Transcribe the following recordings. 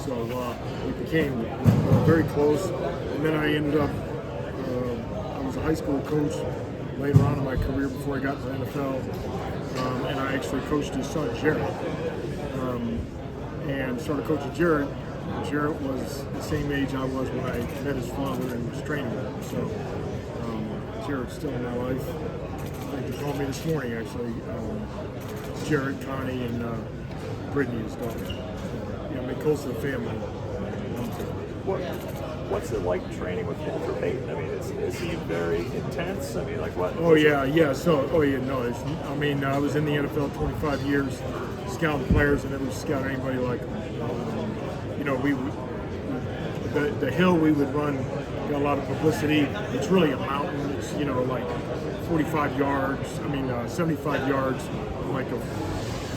So we became very close. And then I ended up, I was a high school coach later on in my career before I got to the NFL. And I actually coached his son, Jared. And started coaching Jared. Jared was the same age I was when I met his father and was training with him. So Jared's still in my life. I think he called me this morning, actually. Jared, Connie, and Brittany, his daughter. Yeah, I'm close to the family. What's it like training with Walter Payton? I mean, is he very intense? I mean, like what? Oh yeah. So, no. I was in the NFL 25 years, scouting players, and never scouted anybody like him. The hill we would run got a lot of publicity. It's really a mountain. It's like 45 yards. 75 yards, like a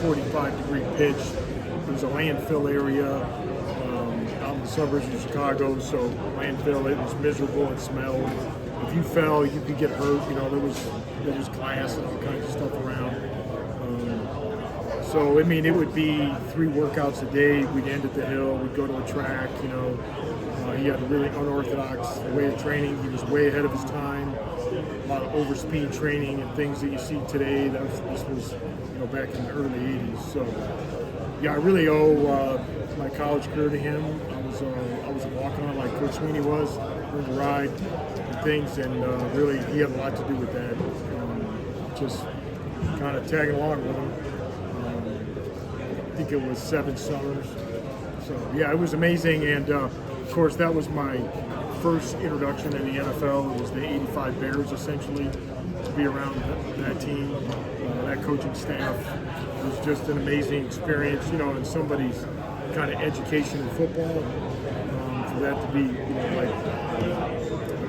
45-degree pitch. There's a landfill area out in the suburbs of Chicago. So landfill, it was miserable. It smelled. If you fell, you could get hurt. There was glass and all kinds of stuff around. So it would be 3 workouts a day. We'd end at the hill. We'd go to a track. He had a really unorthodox way of training. He was way ahead of his time. A lot of overspeed training and things that you see today. This was back in the early '80s. So yeah, I really owe my college career to him. I was a walk-on like Coach Sweeney was, learned to ride and things, and really he had a lot to do with that. Just kind of tagging along with him. I think it was 7 summers. So yeah, it was amazing, and of course that was my first introduction in the NFL. It was the '85 Bears, essentially, to be around that team, that coaching staff. It was just an amazing experience, and somebody's kind of education in football. For that to be, I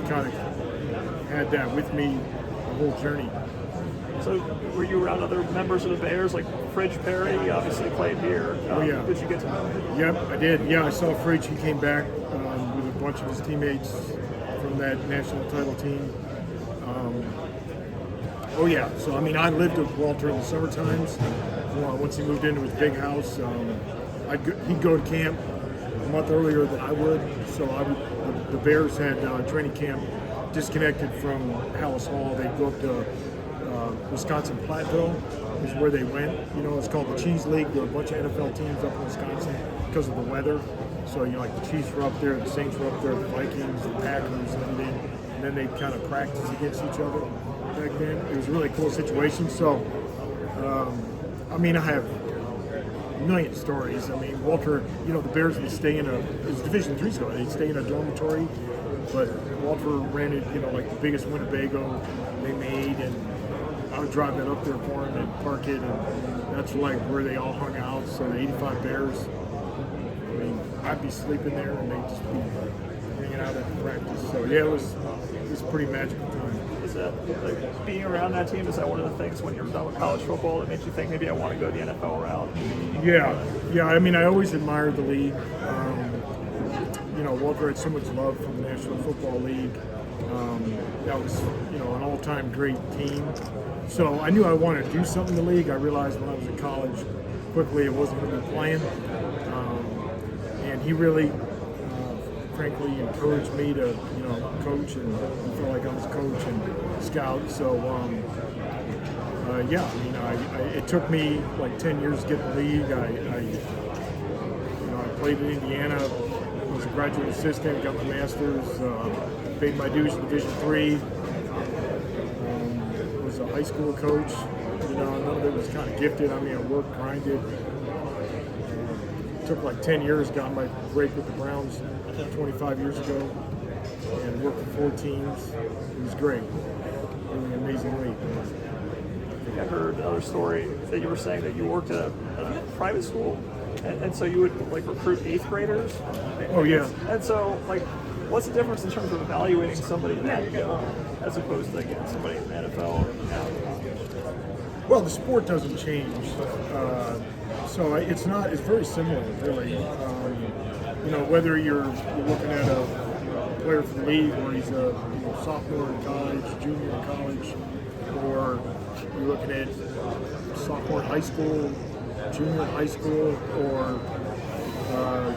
kind of had that with me the whole journey. So were you around other members of the Bears, like Fridge Perry? He obviously played here. Oh, yeah. Did you get to know him? Yep, I did. Yeah, I saw Fridge. He came back with a bunch of his teammates from that national title team. So I lived with Walter in the summer times. Once he moved into his big house, he'd go to camp a month earlier than I would. So the Bears had training camp disconnected from Hallis Hall. They'd go up to Wisconsin Platteville is where they went. It's called the Cheese League. There were a bunch of NFL teams up in Wisconsin because of the weather. So like the Chiefs were up there, the Saints were up there, the Vikings, the Packers, and then they kind of practiced against each other back then. It was a really cool situation. So, I have a million stories. Walter, the Bears would stay in it was Division III school. They'd stay in a dormitory, but Walter rented, like the biggest Winnebago they made, and I would drive that up there for him and park it, and that's like where they all hung out. So the '85 Bears, I'd be sleeping there, and they'd just be hanging out at practice. So yeah, it was a pretty magical time. Is that, like, being around that team, is that one of the things when you're done with college football that makes you think maybe I want to go the NFL route? Yeah. I always admired the league. Walter had so much love for the National Football League. That was, an all-time great team. So I knew I wanted to do something in the league. I realized when I was in college, quickly it wasn't going to be playing. And he really, frankly, encouraged me to, coach and feel like I was a coach and scout. So, it took me like 10 years to get in the league. I played in Indiana, was a graduate assistant, got my master's, paid my dues in Division III. Was a high school coach. None of it was kind of gifted. I worked, grinded. Took like 10 years, got my break with the Browns 25 years ago, and worked for 4 teams. It was great. Really amazing league. I think I heard another story that you were saying that you worked at a private school, and so you would like recruit 8th graders. Oh yeah. And so what's the difference in terms of evaluating somebody that young as opposed to getting somebody in the NFL? Well, the sport doesn't change, so it's very similar, really. Whether you're looking at a player for the league where he's a sophomore in college, junior in college, or you're looking at sophomore in high school, junior in high school, or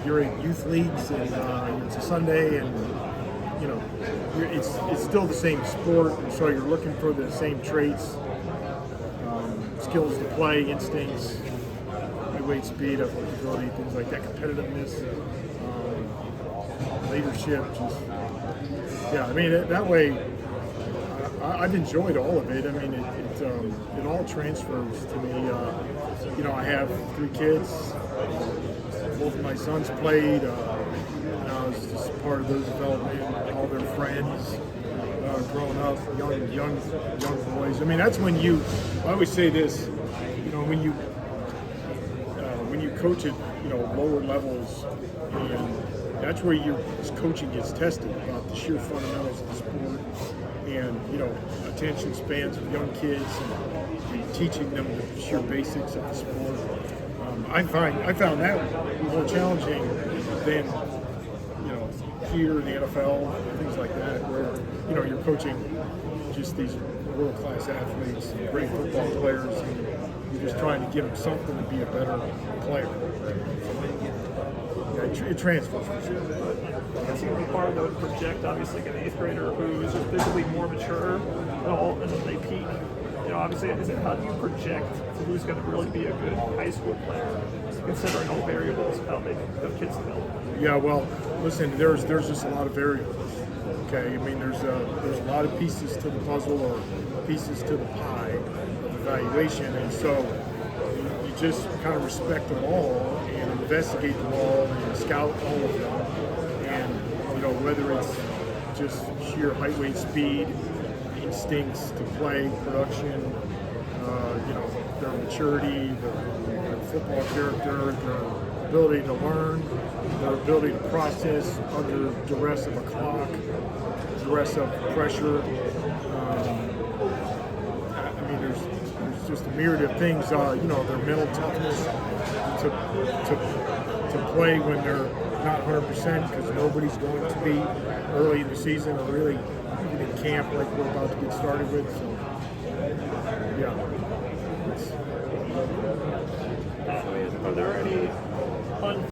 you're in youth leagues, and it's a Sunday, and you know, it's still the same sport, and so you're looking for the same traits, skills to play, instincts, weight, speed, ability, things like that, competitiveness, leadership. Just yeah, I mean that way. I've enjoyed all of it. I mean, it all transfers to me. You know, I have 3 kids. Both of my sons played. And I was just part of their development. All their friends growing up, young boys. I mean, that's when you. I always say this. You know, when you coach at lower levels, and that's where your coaching gets tested about the sheer fundamentals of the sport. And attention spans of young kids, and teaching them the sheer basics of the sport. I found that more challenging than here in the NFL, things like that, where you're coaching just these world-class athletes, great football players, and you're just trying to give them something to be a better player. Yeah, it transfers for sure. I guess you can be part of the project, obviously, like an 8th grader who is just physically more mature and then they peak. Obviously, how do you project to who's going to really be a good high school player, considering all the variables of how the kids develop? Yeah, well, listen, there's just a lot of variables. Okay, I mean, there's a lot of pieces to the puzzle or pieces to the pie of evaluation, and so you just kind of respect them all and investigate them all and scout all of them. And whether it's just sheer height, weight, speed, instincts to play, production, their maturity, their football character, their ability to learn, their ability to process under duress of a clock, duress of pressure. I mean, there's just a myriad of things. Their mental toughness to play when they're not 100%, because nobody's going to be early in the season or really even in camp like we're about to get started with. So, yeah. Are there any